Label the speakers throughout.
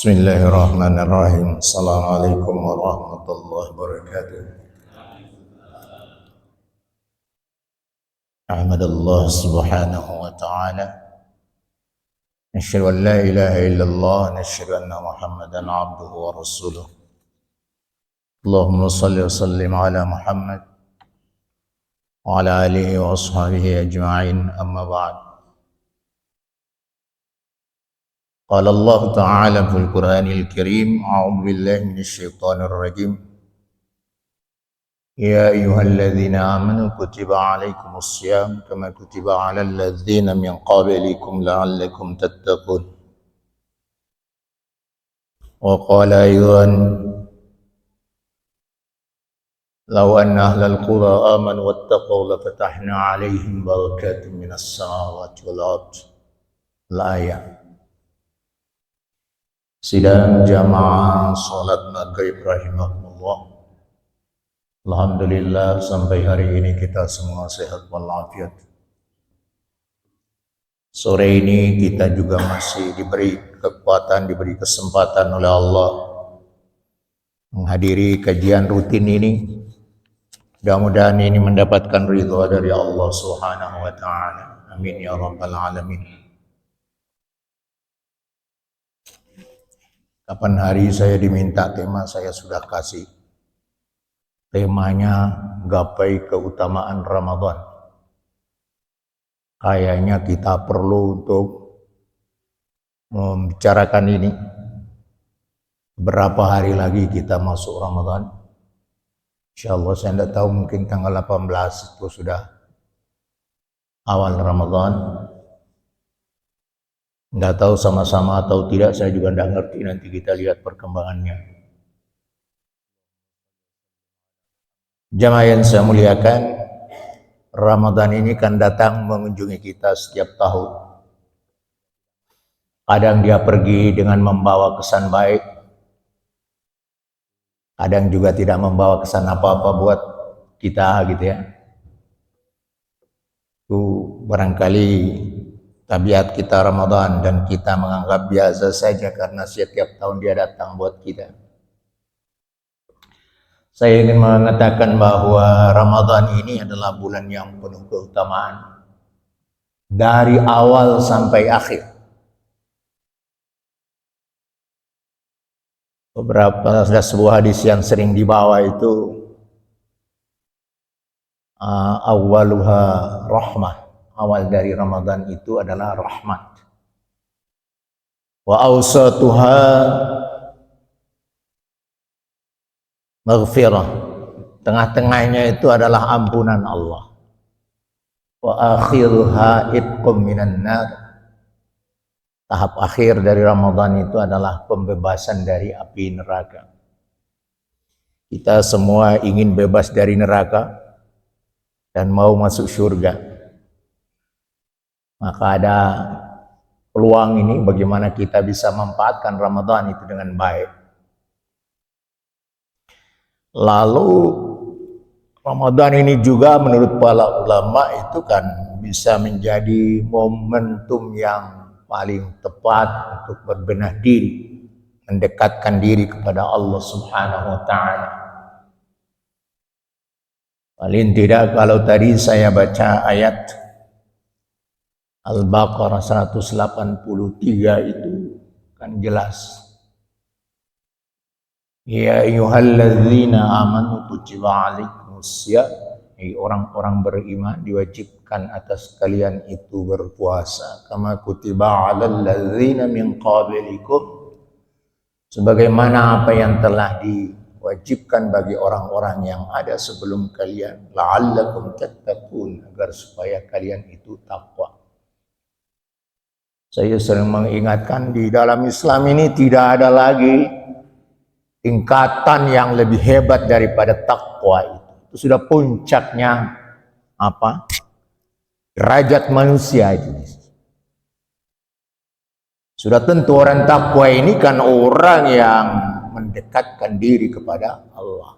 Speaker 1: Bismillahirrahmanirrahim. Assalamualaikum warahmatullahi wabarakatuh. Ahmadallah subhanahu wa ta'ala. Nashhadu an la ilaha illallah, nashhadu anna Muhammadan abduhu wa rasuluh. Allahumma salli wa sallim ala Muhammad wa ala alihi wa ashabihi ajma'in, amma ba'd. قال الله تعالى في القرآن الكريم أعوذ بالله من الشيطان الرجيم يا أيها الذين آمنوا كتب عليكم الصيام كما كتب على الذين من قبلكم لعلكم تتقون وقال أيضا لو أن أهل القرى آمنوا واتقوا لفتحنا عليهم بركات من السماوات والأرض الآية. Sidang jamaah salat maghrib rahimahullah. Alhamdulillah sampai hari ini kita semua sehat walafiat. Sore ini kita juga masih diberi kekuatan, diberi kesempatan oleh Allah menghadiri kajian rutin ini. Mudah-mudahan ini mendapatkan ridha dari Allah Subhanahu wa taala. Amin ya rabbal alamin. Kapan hari saya diminta tema, saya sudah kasih. Temanya gapai keutamaan Ramadan. Kayaknya kita perlu untuk membicarakan ini. Berapa hari lagi kita masuk Ramadan? Insyaallah saya tidak tahu, mungkin tanggal 18 itu sudah awal Ramadan. Nggak tahu sama-sama atau tidak, saya juga nggak ngerti, nanti kita lihat perkembangannya. Jamaah yang saya muliakan, Ramadan ini kan datang mengunjungi kita setiap tahun. Kadang dia pergi dengan membawa kesan baik, kadang juga tidak membawa kesan apa-apa buat kita gitu ya. Itu barangkali tabiat kita Ramadan dan kita menganggap biasa saja karena setiap tahun dia datang buat kita. Saya ingin mengatakan bahwa Ramadan ini adalah bulan yang penuh keutamaan dari awal sampai akhir. Ada sebuah hadis yang sering dibawa itu awwaluha rahmah. Awal dari Ramadan itu adalah rahmat. Wa awsatuha maghfirah. Tengah-tengahnya itu adalah ampunan Allah. Wa akhiruha itqum minan nar. Tahap akhir dari Ramadan itu adalah pembebasan dari api neraka. Kita semua ingin bebas dari neraka dan mau masuk surga. Maka ada peluang ini bagaimana kita bisa memanfaatkan Ramadan itu dengan baik. Lalu Ramadan ini juga menurut para ulama itu kan bisa menjadi momentum yang paling tepat untuk berbenah diri, mendekatkan diri kepada Allah Subhanahu wa taala. Paling tidak kalau tadi saya baca ayat Al-Baqarah 183 itu kan jelas. Ya ayyuhalladzina amanu kutiba alaikumusiyam. Orang-orang beriman diwajibkan atas kalian itu berpuasa. Kama kutiba alal ladzina min qablikum. Sebagaimana apa yang telah diwajibkan bagi orang-orang yang ada sebelum kalian. La'allakum tattaqun, agar supaya kalian itu takwa. Saya sering mengingatkan di dalam Islam ini tidak ada lagi tingkatan yang lebih hebat daripada takwa itu. Itu sudah puncaknya apa? Derajat manusia itu. Sudah tentu orang takwa ini kan orang yang mendekatkan diri kepada Allah.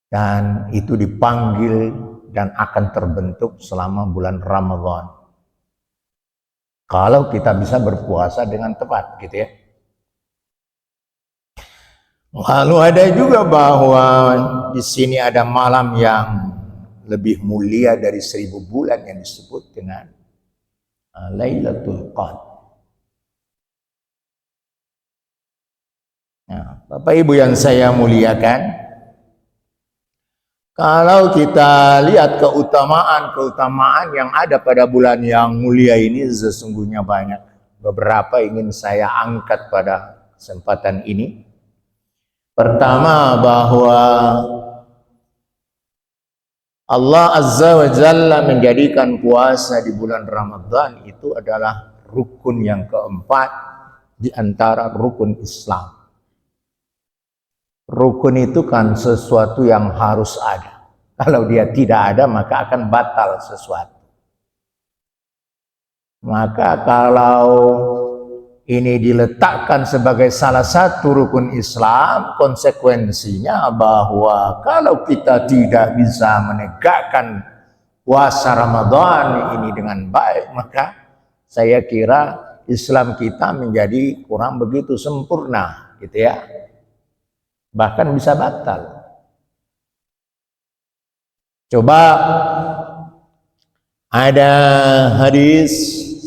Speaker 1: Dan itu dipanggil dan akan terbentuk selama bulan Ramadan. Kalau kita bisa berpuasa dengan tepat gitu ya. Lalu ada juga bahwa di sini ada malam yang lebih mulia dari 1000 bulan yang disebut dengan Lailatul Qadar. Nah, Bapak Ibu yang saya muliakan, kalau kita lihat keutamaan-keutamaan yang ada pada bulan yang mulia ini sesungguhnya banyak. Beberapa ingin saya angkat pada kesempatan ini. Pertama, bahwa Allah Azza wa Jalla menjadikan puasa di bulan Ramadan itu adalah rukun yang keempat di antara rukun Islam. Rukun itu kan sesuatu yang harus ada. Kalau dia tidak ada, maka akan batal sesuatu. Maka kalau ini diletakkan sebagai salah satu rukun Islam, konsekuensinya bahwa kalau kita tidak bisa menegakkan puasa Ramadan ini dengan baik, maka saya kira Islam kita menjadi kurang begitu sempurna, gitu ya. Bahkan bisa batal. Coba ada hadis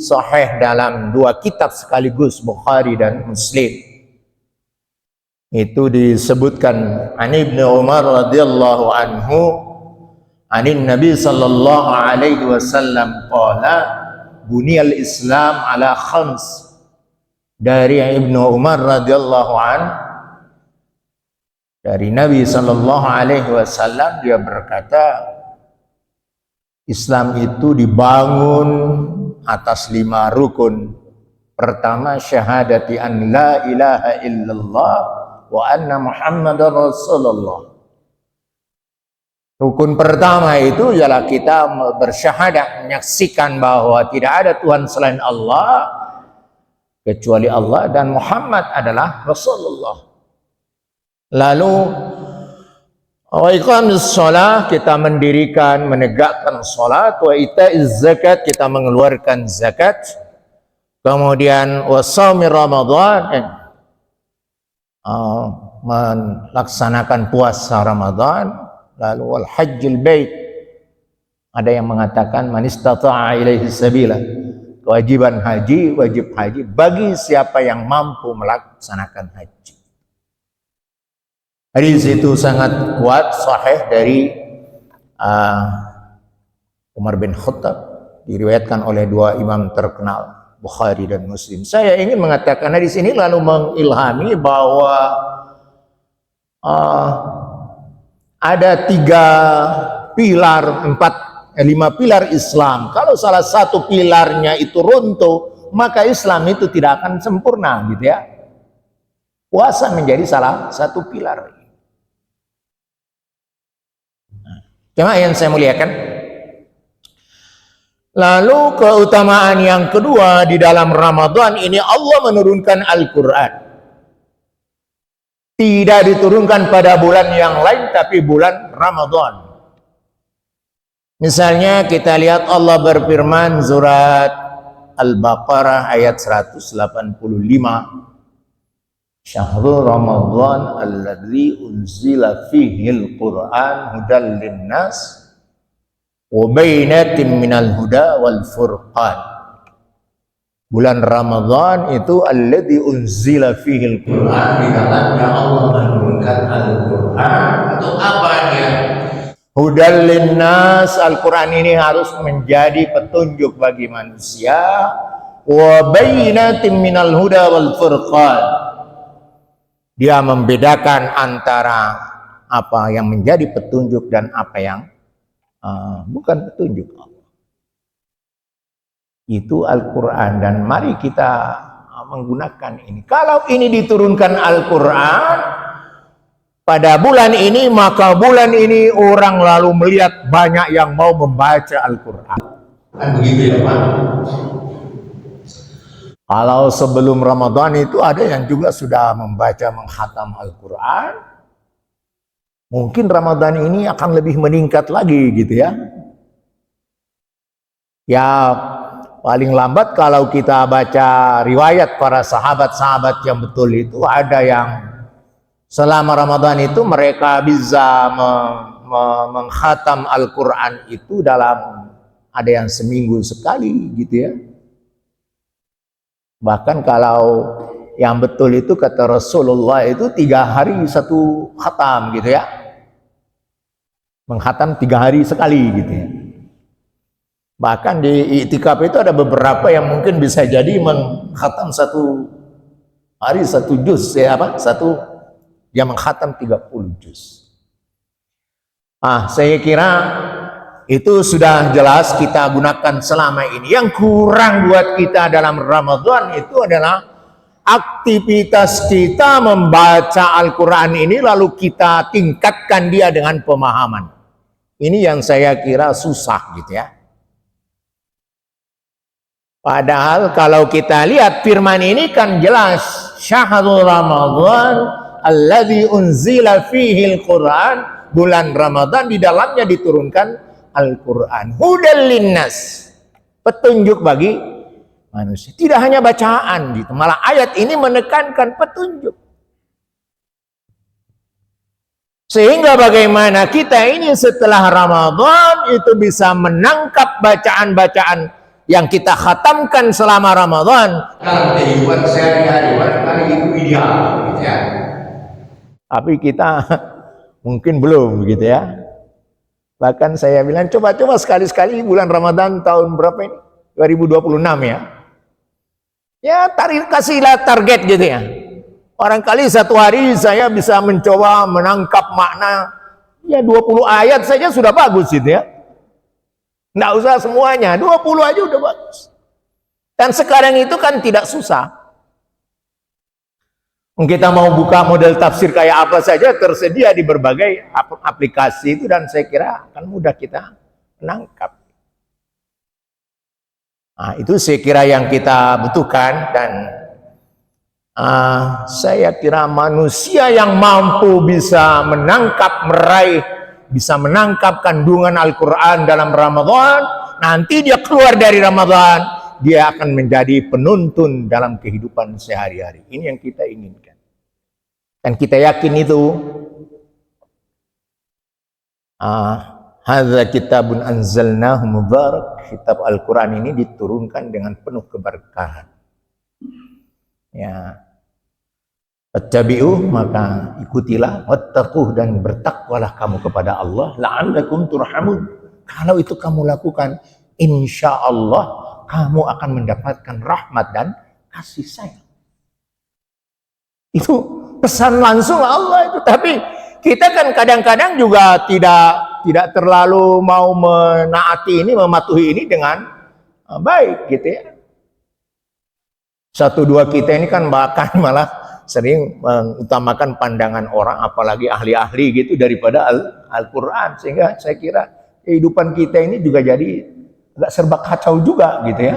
Speaker 1: sahih dalam dua kitab sekaligus, Bukhari dan Muslim. Itu disebutkan an Ibnu Umar radhiyallahu anhu anin Nabi sallallahu alaihi wasallam qala buniyal Islam ala khams. Dari Ibnu Umar radhiyallahu an, dari Nabi sallallahu alaihi wasallam, dia berkata Islam itu dibangun atas 5 rukun. Pertama, syahadati an la ilaha illallah wa anna muhammadar rasulullah. Rukun pertama itu ialah kita bersyahadat, menyaksikan bahwa tidak ada Tuhan selain Allah kecuali Allah dan Muhammad adalah Rasulullah. Lalu wa iqamis shalah, kita mendirikan, menegakkan salat. Wa itaiz zakat, kita mengeluarkan zakat. Kemudian wa shaumi Ramadan, melaksanakan puasa Ramadan. Lalu wal hajjul bait, ada yang mengatakan man istata'a ilaihi sabila, kewajiban haji, wajib haji bagi siapa yang mampu melaksanakan haji. Hadis itu sangat kuat, sahih, dari Umar bin Khattab, diriwayatkan oleh 2 imam terkenal, Bukhari dan Muslim. Saya ingin mengatakan hadis ini lalu mengilhami bahwa ada 5 pilar Islam. Kalau salah satu pilarnya itu runtuh, maka Islam itu tidak akan sempurna, gitu ya. Puasa menjadi salah satu pilar. Jemaah yang saya muliakan, lalu keutamaan yang kedua di dalam Ramadan ini, Allah menurunkan Al-Quran. Tidak diturunkan pada bulan yang lain, tapi bulan Ramadan. Misalnya kita lihat Allah berfirman surat Al-Baqarah ayat 185. Syahrul Ramadan alladzi unzila fihil Qur'an hudal linnas wa bainatin minal huda wal furqan. Bulan Ramadan itu alladzi unzila fihil Qur'an, di dalamnya Allah menurunkan Al-Qur'an. Untuk apa dia? Hudal linnas, Al-Qur'an ini harus menjadi petunjuk bagi manusia. Wa bainatin minal huda wal furqan, dia membedakan antara apa yang menjadi petunjuk dan apa yang bukan petunjuk Allah. Itu Al-Quran, dan mari kita menggunakan ini. Kalau ini diturunkan Al-Quran pada bulan ini, maka bulan ini orang lalu melihat banyak yang mau membaca Al-Quran. Kan begitu ya Pak? Kalau sebelum Ramadan itu ada yang juga sudah membaca, menghatam Al-Quran. Mungkin Ramadan ini akan lebih meningkat lagi, gitu ya. Ya paling lambat kalau kita baca riwayat para sahabat-sahabat yang betul itu, ada yang selama Ramadan itu mereka bisa mengkhatam Al-Quran itu dalam, ada yang seminggu sekali gitu ya. Bahkan kalau yang betul itu kata Rasulullah itu 3 hari 1 khatam gitu ya. Menghatam 3 hari sekali gitu ya. Bahkan di i'tikaf itu ada beberapa yang mungkin bisa jadi menghatam 1 hari 1 juz ya, dia menghatam 30 juz. Saya kira itu sudah jelas kita gunakan selama ini. Yang kurang buat kita dalam Ramadan itu adalah aktivitas kita membaca Al-Quran ini lalu kita tingkatkan dia dengan pemahaman. Ini yang saya kira susah gitu ya. Padahal kalau kita lihat firman ini kan jelas, syahrul Ramadan alladzi unzila fihi al-Quran, bulan Ramadan di dalamnya diturunkan Al-Quran, hudal linnas, petunjuk bagi manusia. Tidak hanya bacaan gitu, malah ayat ini menekankan petunjuk. Sehingga bagaimana kita ini setelah Ramadan itu bisa menangkap bacaan-bacaan yang kita khatamkan selama Ramadan dalam kehidupan sehari-hari. Barangkali itu ideal gitu ya. Tapi kita mungkin belum gitu ya. Bahkan saya bilang coba-coba sekali-sekali bulan Ramadan tahun berapa ini? 2026 ya. Ya kasihlah target gitu ya. Barangkali 1 hari saya bisa mencoba menangkap makna ya 20 ayat saja sudah bagus gitu ya. Nggak usah semuanya, 20 aja udah bagus. Dan sekarang itu kan tidak susah. Kita mau buka model tafsir kayak apa saja tersedia di berbagai aplikasi itu, dan saya kira akan mudah kita menangkap. Itu saya kira yang kita butuhkan, dan saya kira manusia yang mampu bisa menangkap, meraih, bisa menangkap kandungan Al-Quran dalam Ramadan, nanti dia keluar dari Ramadan, dia akan menjadi penuntun dalam kehidupan sehari-hari. Ini yang kita inginkan. Dan kita yakin itu. Hadza kitabun anzalnahu mubarak. Kitab Al-Quran ini diturunkan dengan penuh keberkahan. Ya. Fattabi'uh, maka ikutilah, wattaquh, dan bertakwalah kamu kepada Allah, la'allakum turhamun. Kalau itu kamu lakukan, insya Allah kamu akan mendapatkan rahmat dan kasih sayang. Itu pesan langsung Allah itu. Tapi kita kan kadang-kadang juga tidak terlalu mau menaati ini, mematuhi ini dengan baik gitu ya. 1-2 kita ini kan bahkan malah sering mengutamakan pandangan orang, apalagi ahli-ahli gitu, daripada Al-Quran. Sehingga saya kira kehidupan kita ini juga jadi agak serba kacau juga gitu ya.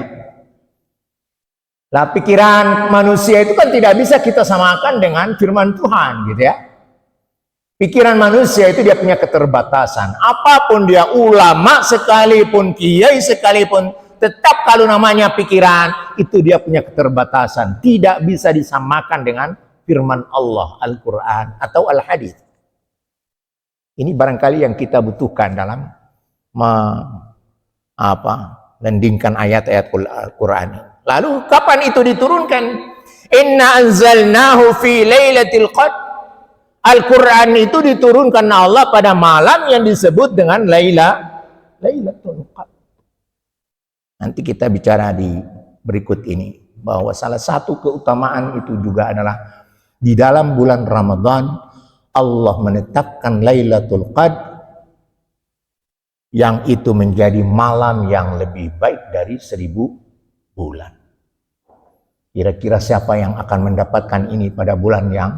Speaker 1: Nah, pikiran manusia itu kan tidak bisa kita samakan dengan firman Tuhan gitu ya. Pikiran manusia itu dia punya keterbatasan. Apapun dia, ulama sekalipun, kiai sekalipun, tetap kalau namanya pikiran itu dia punya keterbatasan. Tidak bisa disamakan dengan firman Allah, Al-Quran atau Al-Hadis. Ini barangkali yang kita butuhkan dalam landingkan ayat-ayat Al-Quran. Lalu kapan itu diturunkan? Inna anzalnahu fi lailatul qadr. Al-Quran itu diturunkan Allah pada malam yang disebut dengan Lailatul Qadr. Nanti kita bicara di berikut ini bahwa salah satu keutamaan itu juga adalah di dalam bulan Ramadan Allah menetapkan Lailatul Qadr, yang itu menjadi malam yang lebih baik dari 1000 bulan. Kira-kira siapa yang akan mendapatkan ini pada bulan yang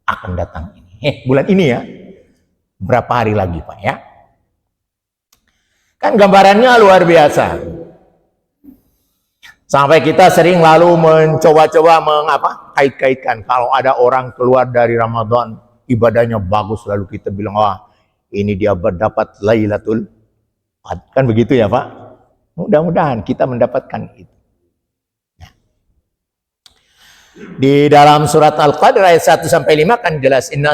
Speaker 1: akan datang ini? Bulan ini ya. Berapa hari lagi Pak ya? Kan gambarannya luar biasa. Sampai kita sering lalu mencoba-coba kait-kaitkan. Kalau ada orang keluar dari Ramadan, ibadahnya bagus, lalu kita bilang, wah ini dia berdapat Lailatul Qadr. Kan begitu ya Pak? Mudah-mudahan kita mendapatkan itu. Di dalam surat Al-Qadr ayat 1 sampai 5 kan jelas, inna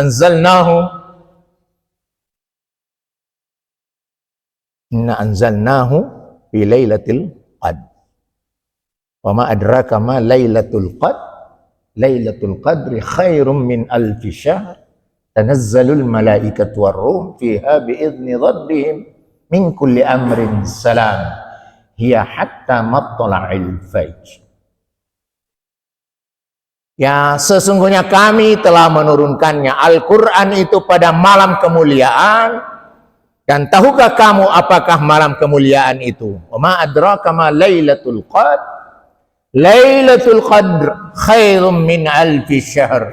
Speaker 1: anzalnahu fi lailatul qadr. Wa ma adraka ma lailatul qadr. Lailatul qadri khairum min alfi syahr. Tanazzalul malaikatu warruh fiha biizni rabbihim min kulli amrin salam. Hiya hatta matla'il fajr. Ya, sesungguhnya kami telah menurunkannya Al-Quran itu pada malam kemuliaan. Dan tahukah kamu apakah malam kemuliaan itu? Wa ma adraka ma lailatul qadr. Lailatul qadr khairum min alfi syahr.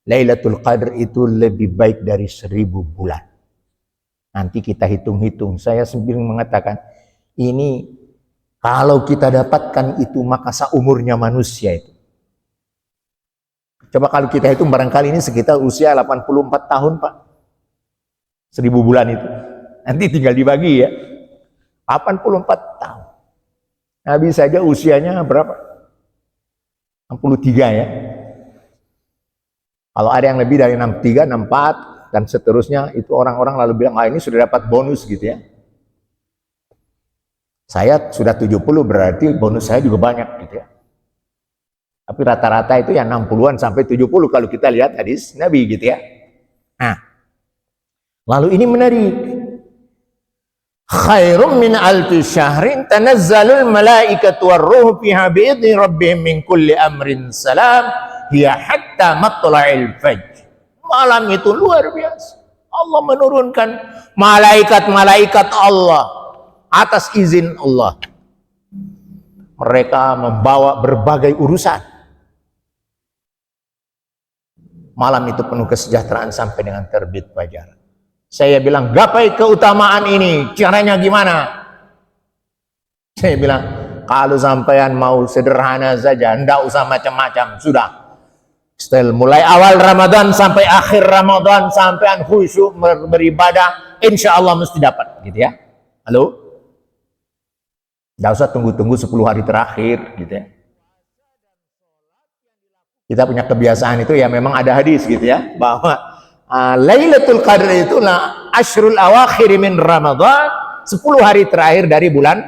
Speaker 1: Lailatul qadr itu lebih baik dari 1000 bulan. Nanti kita hitung-hitung. Saya sendiri mengatakan, ini kalau kita dapatkan itu maka seumurnya manusia itu. Coba kalau kita hitung barangkali ini sekitar usia 84 tahun, Pak. 1000 bulan itu. Nanti tinggal dibagi ya. 84 tahun. Nabi saja usianya berapa? 63 ya. Kalau ada yang lebih dari 63, 64, dan seterusnya, itu orang-orang lalu bilang, ini sudah dapat bonus gitu ya. Saya sudah 70, berarti bonus saya juga banyak gitu ya. Tapi rata-rata itu ya 60-an sampai 70 kalau kita lihat hadis Nabi gitu ya. Nah, lalu ini menarik. Khairum min alfi syahrin tanazzalul malaikatu warruh fiha biidzni rabbihim min kulli amrin salam hiya hatta matla'il fajr. Malam itu luar biasa. Allah menurunkan malaikat-malaikat Allah atas izin Allah. Mereka membawa berbagai urusan. Malam itu penuh kesejahteraan sampai dengan terbit fajar. Saya bilang, gapai keutamaan ini, caranya gimana? Saya bilang, kalau sampean mau sederhana saja, enggak usah macam-macam, sudah. Setelah mulai awal Ramadan sampai akhir Ramadan, sampean khusyuk beribadah, insya Allah mesti dapat, gitu ya. Halo? Enggak usah tunggu-tunggu 10 hari terakhir, gitu ya. Kita punya kebiasaan itu ya, memang ada hadis gitu ya, bahwa Lailatul Qadr itulah asyrul awakhir min Ramadan, 10 hari terakhir dari bulan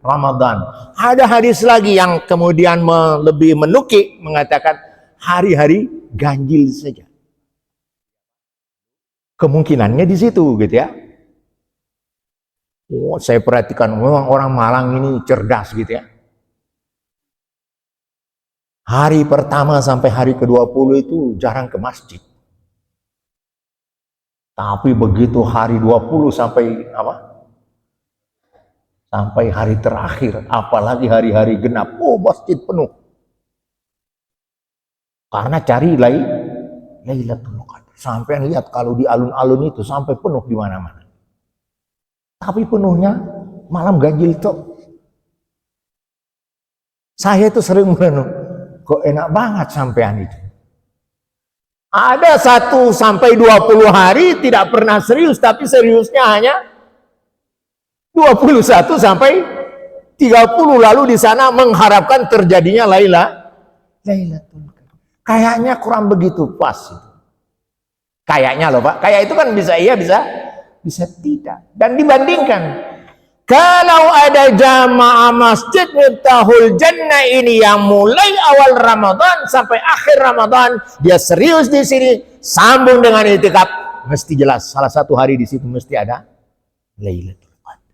Speaker 1: Ramadan. Ada hadis lagi yang kemudian lebih menukik, mengatakan hari-hari ganjil saja. Kemungkinannya di situ gitu ya. Oh, saya perhatikan memang orang Malang ini cerdas gitu ya. Hari pertama sampai hari ke-20 itu jarang ke masjid. Tapi begitu hari 20 sampai sampai hari terakhir, apalagi hari-hari genap, masjid penuh. Karena cari Lailatul Qadar. Sampai lihat kalau di alun-alun itu sampai penuh di mana-mana. Tapi penuhnya malam ganjil itu. Saya itu sering merenung, kok enak banget sampean itu. Ada 1 sampai 20 hari tidak pernah serius, tapi seriusnya hanya 21 sampai 30, lalu di sana mengharapkan terjadinya Lailatul Qadar. Kayaknya kurang begitu pas itu. Kayaknya loh Pak, kayak itu kan bisa iya, bisa tidak. Dan dibandingkan, kalau ada jamaah masjid Miftahul Jannah ini yang mulai awal Ramadan sampai akhir Ramadan, dia serius di sini, sambung dengan itikaf, mesti jelas salah satu hari di situ mesti ada Lailatul Qadar.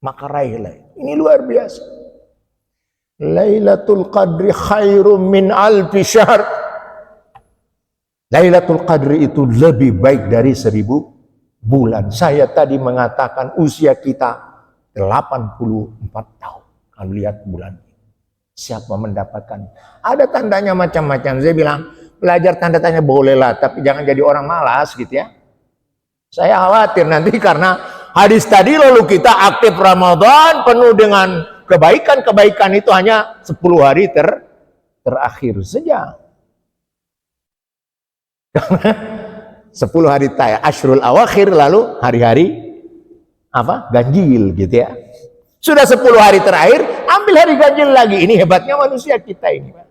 Speaker 1: Maka raihlah. Ini luar biasa. Lailatul Qadri khairum min alfi syahr. Lailatul Qadri itu lebih baik dari 1000 bulan. Saya tadi mengatakan usia kita 84 tahun. Kalau lihat bulan ini, siapa mendapatkan? Ada tandanya macam-macam. Saya bilang, belajar tanda tanya bolehlah, tapi jangan jadi orang malas gitu ya. Saya khawatir nanti karena hadis tadi lalu kita aktif Ramadan penuh dengan kebaikan-kebaikan itu hanya 10 hari terakhir saja. 10 hari asyrul awakhir, lalu hari-hari ganjil gitu ya. Sudah 10 hari terakhir, ambil hari ganjil lagi. Ini hebatnya manusia kita ini, Pak.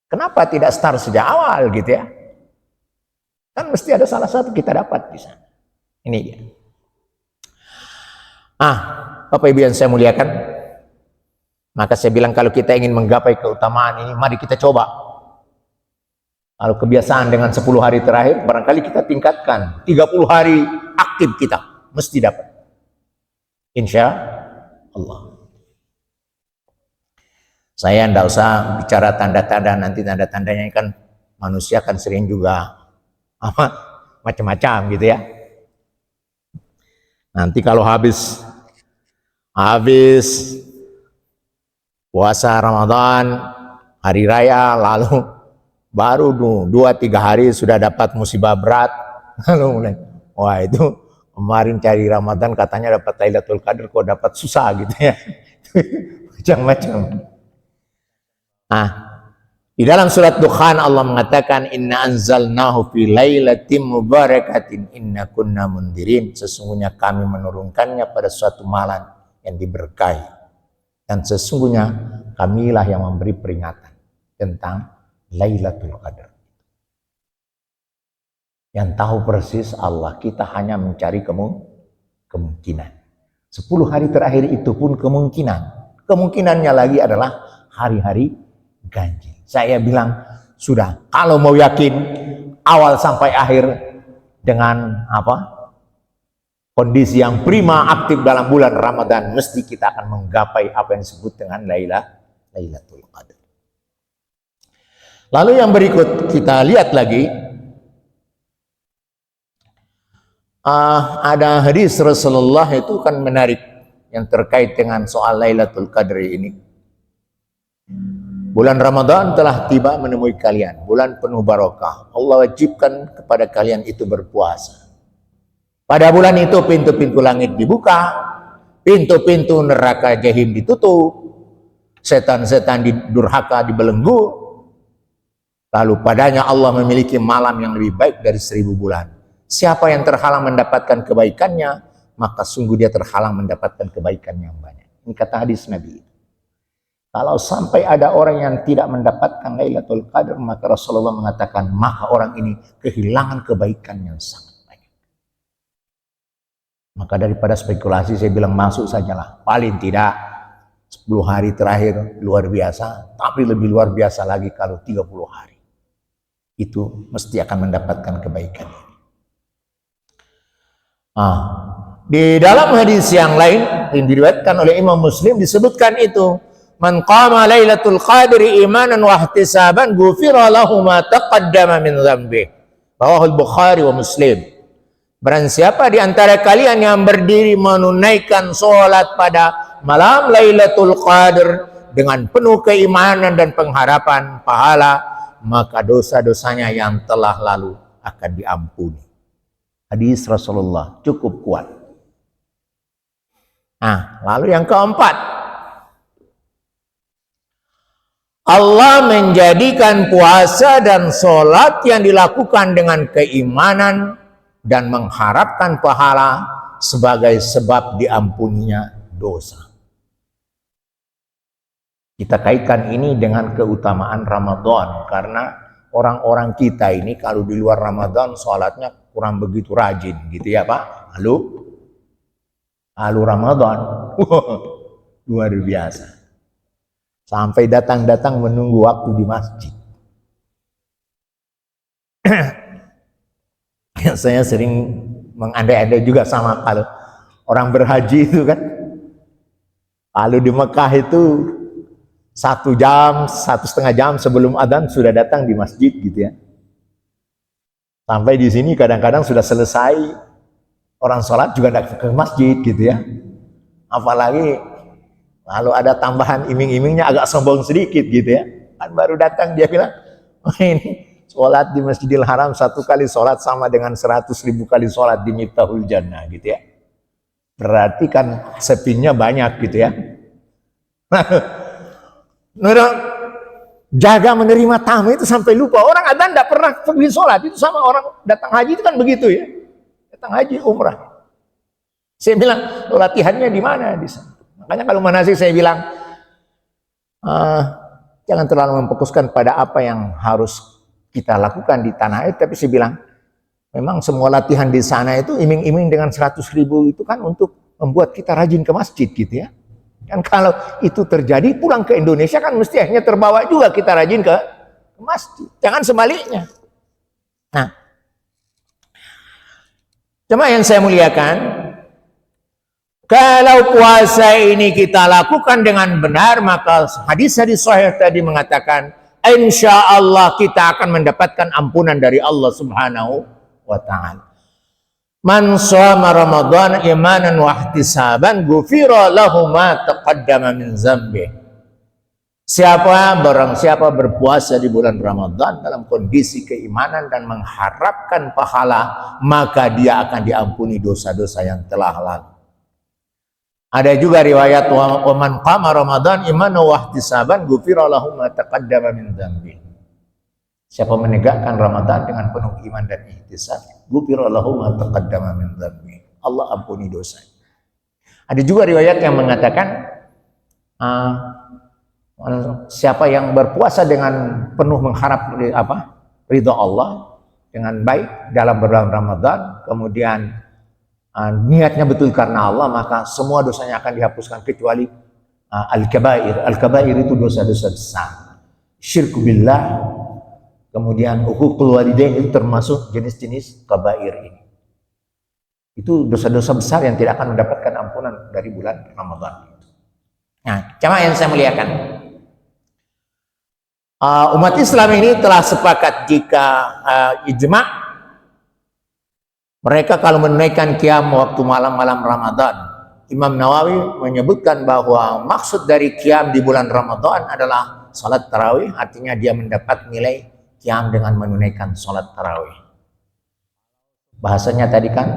Speaker 1: Kenapa tidak start sejak awal gitu ya? Kan mesti ada salah satu kita dapat di sana. Ini dia. Bapak Ibu yang saya muliakan, maka saya bilang kalau kita ingin menggapai keutamaan ini, mari kita coba. Kalau kebiasaan dengan 10 hari terakhir, barangkali kita tingkatkan 30 hari aktif kita, mesti dapat. Insya Allah. Saya tidak usah bicara tanda-tanda, nanti tanda-tandanya kan manusia kan sering juga macam-macam gitu ya. Nanti kalau habis puasa Ramadan, hari raya, lalu baru 2-3 hari sudah dapat musibah berat, lalu mulai, wah itu kemarin cari Ramadan katanya dapat Lailatul Qadar, kok dapat susah gitu ya. Macam-macam. Di dalam surat Dukhan Allah mengatakan, inna anzalnahu fi lailatin mubarakatin inna kunna mundirin. Sesungguhnya kami menurunkannya pada suatu malam yang diberkahi, dan sesungguhnya kamilah yang memberi peringatan tentang Lailatul Qadar. Yang tahu persis Allah, kita hanya mencari kemungkinan. 10 hari terakhir itu pun kemungkinannya lagi adalah hari-hari ganjil. Saya bilang, sudah, kalau mau yakin awal sampai akhir dengan kondisi yang prima aktif dalam bulan Ramadan, mesti kita akan menggapai apa yang disebut dengan Lailatul Qadar. Lalu yang berikut kita lihat lagi, ada hadis Rasulullah itu kan menarik yang terkait dengan soal Lailatul Qadar ini. Bulan Ramadan telah tiba menemui kalian, bulan penuh barokah. Allah wajibkan kepada kalian itu berpuasa. Pada bulan itu pintu-pintu langit dibuka, pintu-pintu neraka jahim ditutup, setan-setan durhaka dibelenggu. Lalu padanya Allah memiliki malam yang lebih baik dari 1000 bulan. Siapa yang terhalang mendapatkan kebaikannya, maka sungguh dia terhalang mendapatkan kebaikan yang banyak. Ini kata hadis Nabi. Kalau sampai ada orang yang tidak mendapatkan Lailatul Qadar, maka Rasulullah mengatakan, maka orang ini kehilangan kebaikan yang sangat banyak. Maka daripada spekulasi, saya bilang masuk sajalah. Paling tidak 10 hari terakhir luar biasa, tapi lebih luar biasa lagi kalau 30 hari. Itu mesti akan mendapatkan kebaikan. Di dalam hadis yang lain yang diriwayatkan oleh Imam Muslim disebutkan itu, man qama Lailatul Qadri imanan wa ihtisaban ghufira lahu ma taqaddama min dzambi. Rawahul Bukhari wa Muslim. Barang siapa di antara kalian yang berdiri menunaikan sholat pada malam Lailatul Qadar dengan penuh keimanan dan pengharapan pahala, maka dosa-dosanya yang telah lalu akan diampuni. Hadis Rasulullah cukup kuat. Lalu yang keempat, Allah menjadikan puasa dan sholat yang dilakukan dengan keimanan dan mengharapkan pahala sebagai sebab diampuninya dosa. Kita kaitkan ini dengan keutamaan Ramadan, karena orang-orang kita ini kalau di luar Ramadan sholatnya kurang begitu rajin gitu ya Pak. Lalu Ramadan luar biasa, sampai datang-datang menunggu waktu di masjid. Saya sering mengandai-andai juga sama kalau orang berhaji itu kan, kalau di Mekah itu 1 jam, 1,5 jam sebelum adzan sudah datang di masjid gitu ya. Sampai di sini kadang-kadang sudah selesai, orang sholat juga tidak ke masjid gitu ya. Apalagi lalu ada tambahan iming-imingnya agak sombong sedikit gitu ya. Kan baru datang dia bilang, ini sholat di Masjidil Haram 1 kali sholat sama dengan 100.000 kali sholat di Miftahul Jannah gitu ya. Berarti kan sepinya banyak gitu ya. Jaga menerima tamu itu sampai lupa. Orang adzan tidak pernah pergi sholat. Itu sama orang datang haji itu kan begitu ya. Datang haji umrah. Saya bilang, latihannya di mana? Di sana. Makanya kalau manasik saya bilang, Jangan terlalu memfokuskan pada apa yang harus kita lakukan di tanah air, tapi saya bilang, memang semua latihan di sana itu iming-iming dengan 100.000 itu kan untuk membuat kita rajin ke masjid gitu ya. Dan kalau itu terjadi, pulang ke Indonesia kan mesti akhirnya terbawa juga kita rajin ke masjid. Jangan sebaliknya. Nah, jemaah yang saya muliakan, kalau puasa ini kita lakukan dengan benar, maka hadis-hadis sahih tadi mengatakan, insya Allah kita akan mendapatkan ampunan dari Allah Subhanahu wa Ta'ala. Man shoma Ramadan imanan wa ihtisaban ghufira lahu ma taqaddama min dzambi. Barang siapa berpuasa di bulan Ramadan dalam kondisi keimanan dan mengharapkan pahala, maka dia akan diampuni dosa-dosa yang telah lalu. Ada juga riwayat wa man qama Ramadan imanan wa ihtisaban ghufira lahu ma taqaddama min dzambi. Siapa menegakkan Ramadan dengan penuh iman dan ihtisab, ghufira lahu ma taqaddama min dzambi. Allah ampuni dosa. Ada juga riwayat yang mengatakan siapa yang berpuasa dengan penuh mengharap ridha Allah dengan baik dalam bulan Ramadan, kemudian niatnya betul karena Allah, maka semua dosanya akan dihapuskan kecuali al-kabair. Al-kabair itu dosa-dosa besar. Syirku billah, kemudian uququl walidain itu termasuk jenis-jenis kabair ini. Itu dosa-dosa besar yang tidak akan mendapatkan ampunan dari bulan Ramadan. Nah, jamaah yang saya muliakan, umat Islam ini telah sepakat jika ijma' mereka kalau menunaikan qiyam waktu malam-malam Ramadan. Imam Nawawi menyebutkan bahwa maksud dari qiyam di bulan Ramadan adalah salat tarawih, artinya dia mendapat nilai qiyam dengan menunaikan salat tarawih. Bahasanya tadi kan,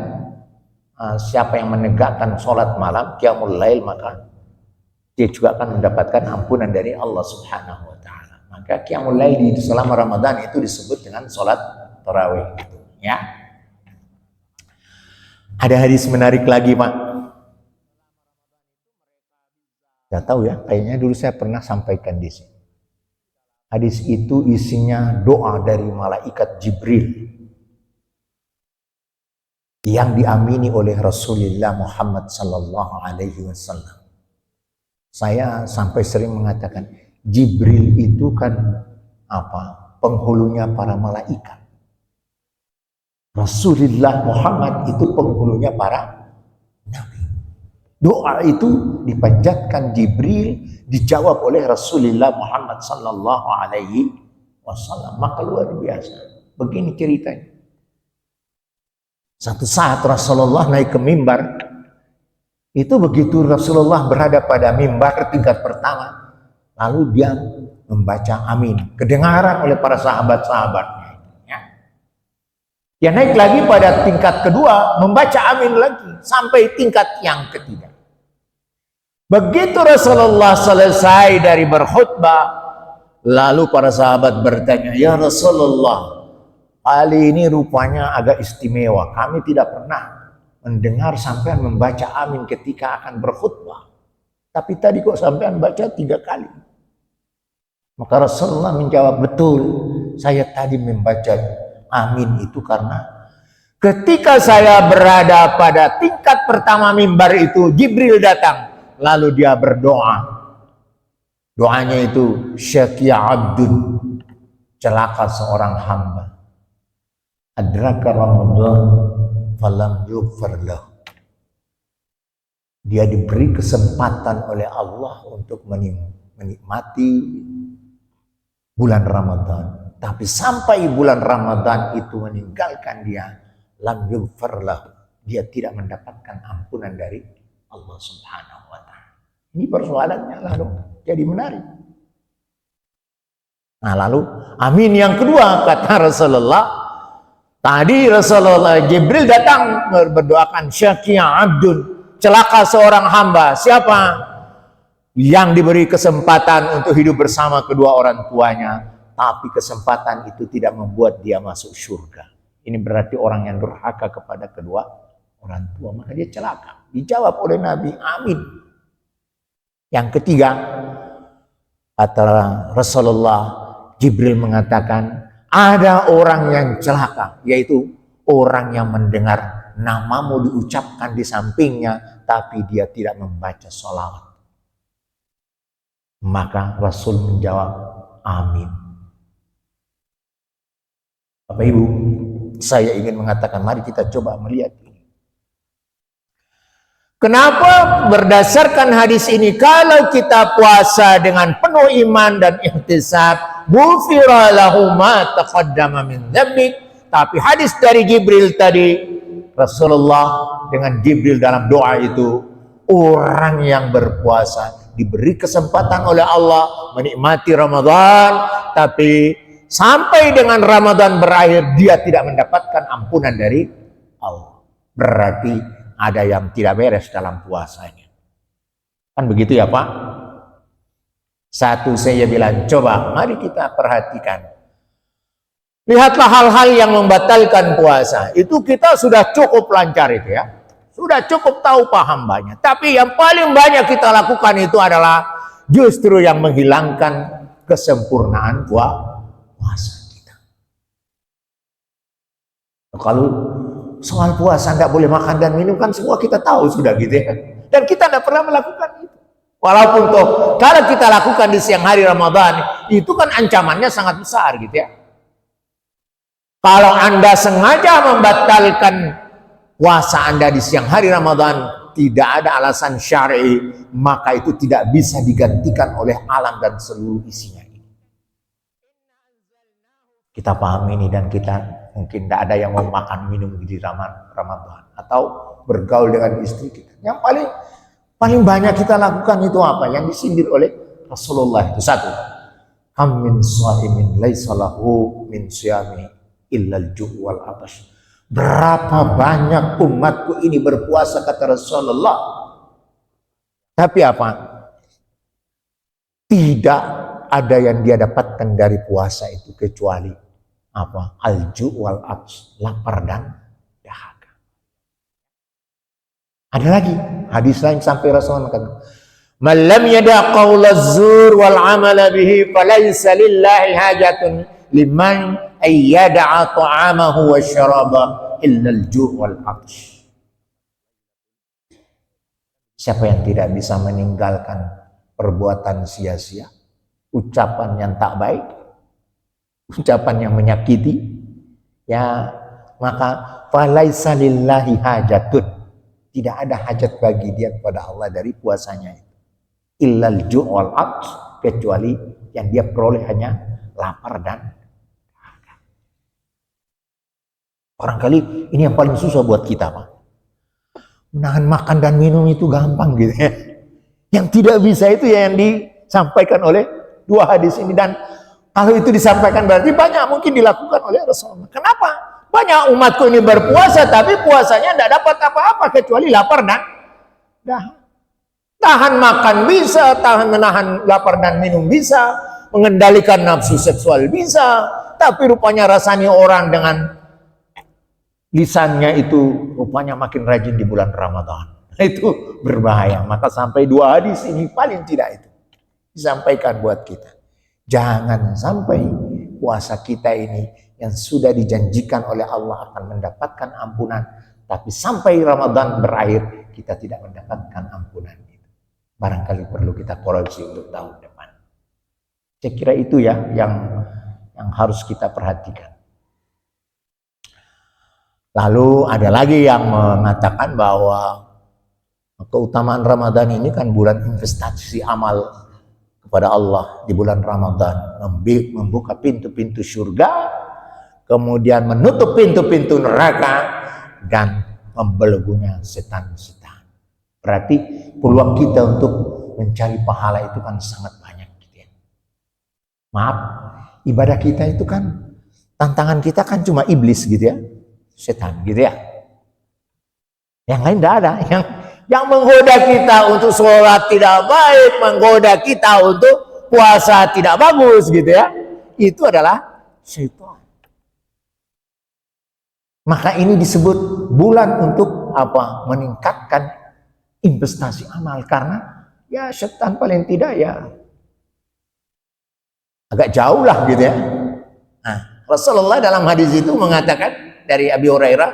Speaker 1: siapa yang menegakkan salat malam, qiyamul lail, maka dia juga akan mendapatkan ampunan dari Allah Subhanahu wa Ta'ala. Maka qiyamul lail di selama Ramadan itu disebut dengan salat tarawih gitu, ya. Ada hadis menarik lagi, Pak. Tidak tahu ya, kayaknya dulu saya pernah sampaikan di sini. Hadis itu isinya doa dari malaikat Jibril yang diamini oleh Rasulullah Muhammad sallallahu alaihi wasallam. Saya sampai sering mengatakan, Jibril itu kan penghulunya para malaikat. Rasulullah Muhammad itu penghulunya para nabi. Doa itu dipanjatkan Jibril, dijawab oleh Rasulullah Muhammad sallallahu alaihi wasallam. Maka luar biasa. Begini ceritanya. Satu saat Rasulullah naik ke mimbar. Itu begitu Rasulullah berada pada mimbar tingkat pertama, lalu dia membaca amin. Kedengaran oleh para sahabat-sahabat. Dia naik lagi pada tingkat kedua, membaca amin lagi, sampai tingkat yang ketiga. Begitu Rasulullah selesai dari berkhutbah, lalu para sahabat bertanya, ya Rasulullah, kali ini rupanya agak istimewa. Kami tidak pernah mendengar sampean membaca amin ketika akan berkhutbah. Tapi tadi kok sampean baca 3 kali. Maka Rasulullah menjawab, betul, saya tadi membaca amin itu karena ketika saya berada pada tingkat pertama mimbar itu, Jibril datang, lalu dia berdoa. Doanya itu, syaqiya abdun, celaka seorang hamba, adraka Ramadan falam yughfar lahu. Dia diberi kesempatan oleh Allah untuk menikmati bulan Ramadan, tapi sampai bulan Ramadan itu meninggalkan dia, lam yughfar lahu, dia tidak mendapatkan ampunan dari Allah Subhanahu wa Ta'ala. Ini persoalannya lalu jadi menarik. Nah, lalu amin yang kedua kata Rasulullah, tadi Rasulullah Jibril datang berdoakan, syaqiya abdun, celaka seorang hamba. Siapa? Yang diberi kesempatan untuk hidup bersama kedua orang tuanya, tapi kesempatan itu tidak membuat dia masuk surga. Ini berarti orang yang durhaka kepada kedua orang tua, maka dia celaka. Dijawab oleh Nabi, amin. Yang ketiga, Kata Rasulullah, Jibril mengatakan, ada orang yang celaka, yaitu orang yang mendengar namamu diucapkan di sampingnya, tapi dia tidak membaca sholawat. Maka Rasul menjawab, amin. Bapak Ibu, saya ingin mengatakan, mari kita coba melihat ini. Kenapa berdasarkan hadis ini, kalau kita puasa dengan penuh iman dan ihtisab, ghufira lahu ma taqaddama min dzambik. Tapi hadis dari Jibril tadi, Rasulullah dengan Jibril dalam doa itu, orang yang berpuasa diberi kesempatan oleh Allah menikmati Ramadan, tapi sampai dengan Ramadan berakhir dia tidak mendapatkan ampunan dari Allah. Berarti ada yang tidak beres dalam puasanya. Kan begitu ya Pak? Satu saya bilang, coba mari kita perhatikan. Lihatlah hal-hal yang membatalkan puasa. Itu kita sudah cukup lancar itu ya. Sudah cukup tahu paham banyak. Tapi yang paling banyak kita lakukan itu adalah justru yang menghilangkan kesempurnaan puasa kita. Kalau soal puasa tidak boleh makan dan minum kan semua kita tahu sudah gitu ya. Dan kita tidak pernah melakukan itu. Walaupun toh kalau kita lakukan di siang hari Ramadan, itu kan ancamannya sangat besar gitu ya. Kalau Anda sengaja membatalkan puasa Anda di siang hari Ramadan, tidak ada alasan syar'i, maka itu tidak bisa digantikan oleh alam dan seluruh isinya. Kita paham ini dan kita mungkin tidak ada yang mau makan minum di Ramadan atau bergaul dengan istri kita. Yang paling banyak kita lakukan itu apa? Yang disindir oleh Rasulullah itu satu. Kam min shaimin laisa lahu min siyami illal ju' wal atash. Berapa banyak umatku ini berpuasa kata Rasulullah. Tapi apa? Tidak ada yang dia dapatkan dari puasa itu kecuali apa? Al-ju' wal atash, lapar dan dahaga. Ada lagi hadis lain sampai Rasulullah mengatakan, "Man lam yada' qaula az-zur wal 'amala bihi falaysa lillahi hajatun liman ayyada'a ta'amahu wa syaraba illa al-ju' wal 'atsh." Siapa yang tidak bisa meninggalkan perbuatan sia-sia, ucapan yang tak baik, ucapan yang menyakiti, ya maka falaysa lillahi hajatun, tidak ada hajat bagi dia kepada Allah dari puasanya itu. Illal ju' wal 'atsh, kecuali yang dia peroleh hanya lapar dan dahaga. Barangkali ini yang paling susah buat kita, Pak. Menahan makan dan minum itu gampang gitu ya. Yang tidak bisa itu ya yang disampaikan oleh dua hadis ini, dan kalau itu disampaikan berarti banyak mungkin dilakukan oleh Rasulullah. Kenapa? Banyak umatku ini berpuasa tapi puasanya tidak dapat apa-apa kecuali lapar dan dahaga. Tahan makan bisa, menahan lapar dan minum bisa, mengendalikan nafsu seksual bisa, tapi rupanya rasanya orang dengan lisannya itu rupanya makin rajin di bulan Ramadan. Itu berbahaya. Maka sampai dua hadis ini paling tidak itu disampaikan buat kita. Jangan sampai puasa kita ini yang sudah dijanjikan oleh Allah akan mendapatkan ampunan, tapi sampai Ramadan berakhir kita tidak mendapatkan ampunan itu. Barangkali perlu kita koreksi untuk tahun depan. Saya kira itu ya yang harus kita perhatikan. Lalu ada lagi yang mengatakan bahwa keutamaan Ramadan ini kan bulan investasi amal kepada Allah. Di bulan Ramadan membuka pintu-pintu surga, kemudian menutup pintu-pintu neraka, dan membelenggunya setan-setan. Berarti peluang kita untuk mencari pahala itu kan sangat banyak gitu ya. Maaf, ibadah kita itu kan, tantangan kita kan cuma iblis gitu ya, setan gitu ya. Yang lain tidak ada. Yang menggoda kita untuk sholat tidak baik, menggoda kita untuk puasa tidak bagus gitu ya, itu adalah syaitan. Maka ini disebut bulan untuk apa? Meningkatkan investasi amal, karena ya setan paling tidak ya agak jauh lah gitu ya. Nah, Rasulullah dalam hadis itu mengatakan dari Abi Hurairah,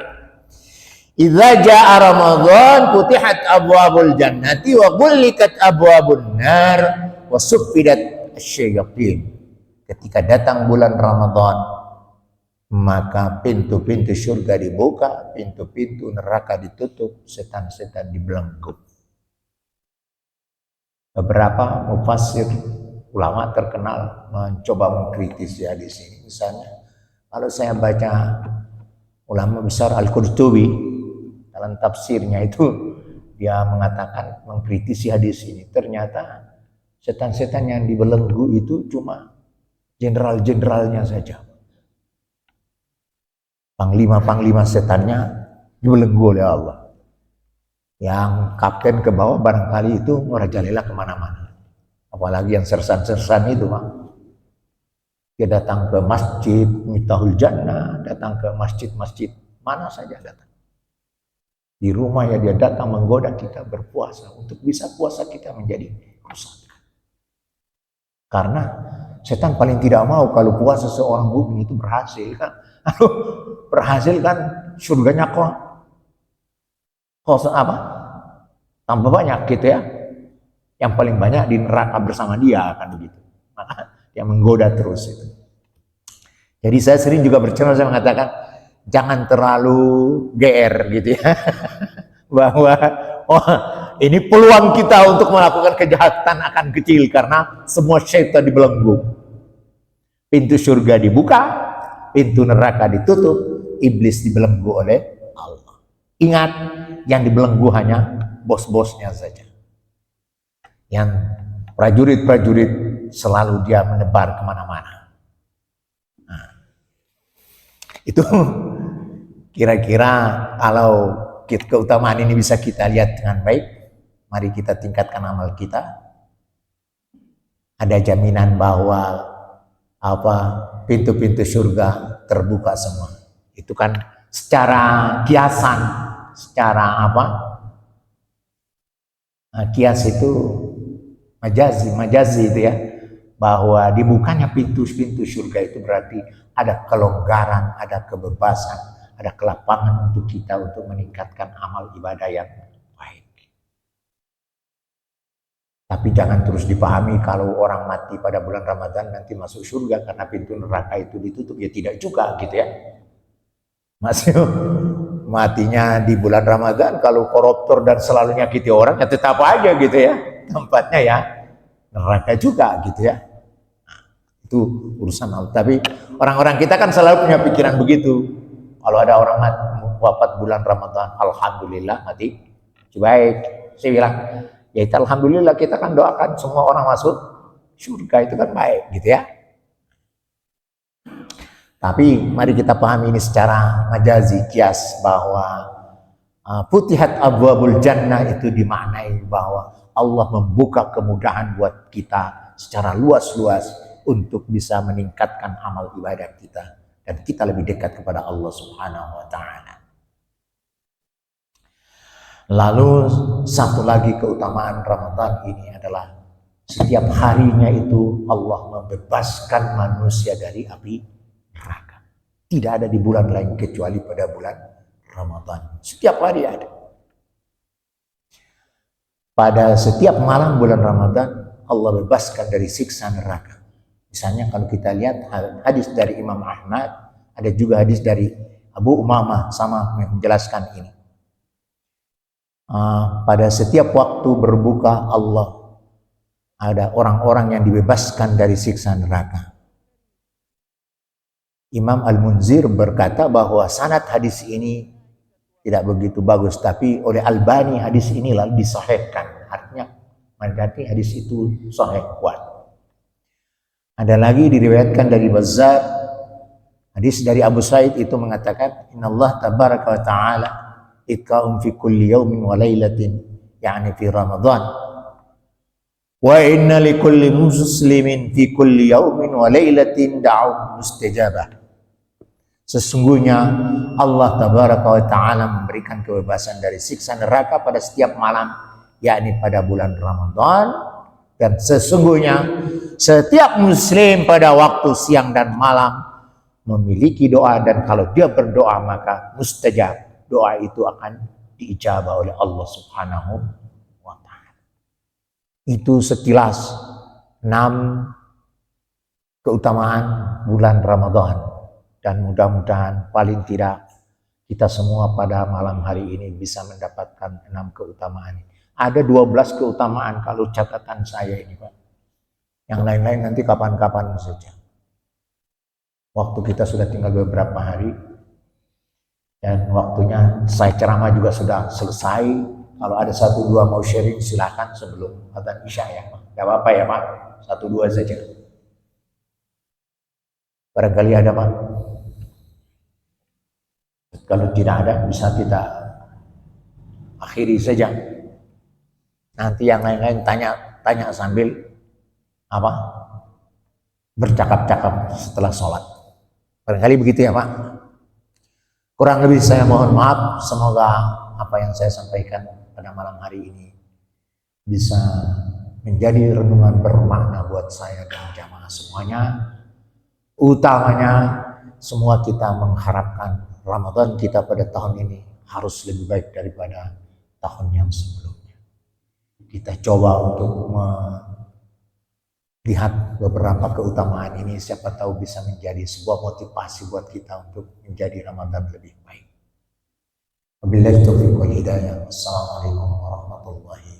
Speaker 1: "Idza jaa Ramadan futihat abwabul jannati wa ghullikat abwabun nar wa suffidat asyayatin." Ketika datang bulan Ramadan, maka pintu-pintu surga dibuka, pintu-pintu neraka ditutup, setan-setan dibelenggu. Beberapa mufassir ulama terkenal mencoba mengkritisi hadis ini. Misalnya, kalau saya baca ulama besar Al-Qurtubi dalam tafsirnya itu, dia mengatakan mengkritisi hadis ini. Ternyata setan-setan yang dibelenggu itu cuma jenderal-jenderalnya saja. Panglima-panglima setannya dibelenggu oleh Allah. Yang kapten ke bawah barangkali itu merajalela kemana-mana. Apalagi yang sersan-sersan itu, Pak. Dia datang ke masjid Miftahul Jannah, datang ke masjid-masjid mana saja datang. Di rumah ya dia datang menggoda kita berpuasa untuk bisa puasa kita menjadi rusak. Karena setan paling tidak mau kalau puasa seorang mukmin itu berhasil kan. Berhasil kan surganya kok apa? Tambah banyak gitu ya. Yang paling banyak di neraka bersama dia kan begitu. Maka dia menggoda terus itu. Jadi saya sering juga bercerita, saya mengatakan jangan terlalu GR gitu ya. Bahwa ini peluang kita untuk melakukan kejahatan akan kecil karena semua syaitan dibelenggu. Pintu surga dibuka, pintu neraka ditutup, iblis dibelenggu oleh Allah. Ingat, yang dibelenggu hanya bos-bosnya saja. Yang prajurit-prajurit selalu dia menebar kemana-mana. Nah, itu kira-kira kalau keutamaan ini bisa kita lihat dengan baik, mari kita tingkatkan amal kita. Ada jaminan bahwa pintu-pintu surga terbuka semua. Itu kan secara kiasan, secara kias itu majazi itu ya, bahwa dibukanya pintu-pintu surga itu berarti ada kelonggaran, ada kebebasan, ada kelapangan untuk kita untuk meningkatkan amal ibadah yang baik. Tapi jangan terus dipahami kalau orang mati pada bulan Ramadan nanti masuk surga karena pintu neraka itu ditutup, ya tidak juga gitu ya. Masih matinya di bulan Ramadan, kalau koruptor dan selalu nyakiti orang ya tetap aja gitu ya, tempatnya ya neraka juga gitu ya. Nah, itu urusan Allah. Tapi orang-orang kita kan selalu punya pikiran begitu. Kalau ada orang wafat bulan Ramadan, alhamdulillah mati baik. Saya bilang, ya itu alhamdulillah, kita kan doakan semua orang masuk surga, itu kan baik gitu ya. Tapi mari kita pahami ini secara majazi, kias, bahwa futihat abwabul jannah itu dimaknai bahwa Allah membuka kemudahan buat kita secara luas-luas untuk bisa meningkatkan amal ibadah kita dan kita lebih dekat kepada Allah Subhanahu wa taala. Lalu satu lagi keutamaan Ramadan ini adalah setiap harinya itu Allah membebaskan manusia dari api neraka. Tidak ada di bulan lain kecuali pada bulan Ramadan. Setiap hari ada. Pada setiap malam bulan Ramadan Allah bebaskan dari siksa neraka. Misalnya kalau kita lihat hadis dari Imam Ahmad, ada juga hadis dari Abu Umamah sama menjelaskan ini. Pada setiap waktu berbuka Allah ada orang-orang yang dibebaskan dari siksa neraka. Imam Al-Munzir berkata bahwa sanad hadis ini tidak begitu bagus, tapi oleh Albani hadis ini lalu disahihkan. Artinya berarti hadis itu sahih, kuat. Ada lagi diriwayatkan dari Bazzar, hadis dari Abu Sa'id itu mengatakan, Innallah tabaraka wa ta'ala itqa'um fi kulli yawmin wa laylatin, yani fi Ramadan. Wa inna li kulli muslimin fi kulli yawmin wa laylatin da'u mustajabah. Sesungguhnya Allah tabaraka wa ta'ala memberikan kebebasan dari siksa neraka pada setiap malam, yakni pada bulan Ramadan, Dan sesungguhnya setiap muslim pada waktu siang dan malam memiliki doa, dan kalau dia berdoa maka mustajab. Doa itu akan diijabah oleh Allah Subhanahu wa ta'ala. Itu sekilas 6 keutamaan bulan Ramadan. Dan mudah-mudahan paling tidak kita semua pada malam hari ini bisa mendapatkan 6 keutamaan. Ada 12 keutamaan kalau catatan saya ini, Pak. Yang lain-lain nanti kapan-kapan saja. Waktu kita sudah tinggal beberapa hari. Dan waktunya saya ceramah juga sudah selesai. Kalau ada 1-2 mau sharing silakan sebelum adzan Isya ya, Pak. Tidak apa-apa ya, Pak. 1-2 saja. Barangkali ada, Pak. Kalau tidak ada bisa kita akhiri saja. Nanti yang lain-lain tanya sambil apa? Bercakap-cakap setelah sholat. Barangkali begitu ya, Pak. Kurang lebih saya mohon maaf. Semoga apa yang saya sampaikan pada malam hari ini bisa menjadi renungan bermakna buat saya dan jamaah semuanya. Utamanya semua kita mengharapkan Ramadan kita pada tahun ini harus lebih baik daripada tahun yang sebelumnya. Kita coba untuk melihat beberapa keutamaan ini, siapa tahu bisa menjadi sebuah motivasi buat kita untuk menjadi Ramadan lebih baik. Wabillahi taufiq wal hidayah. Wassalamualaikum warahmatullahi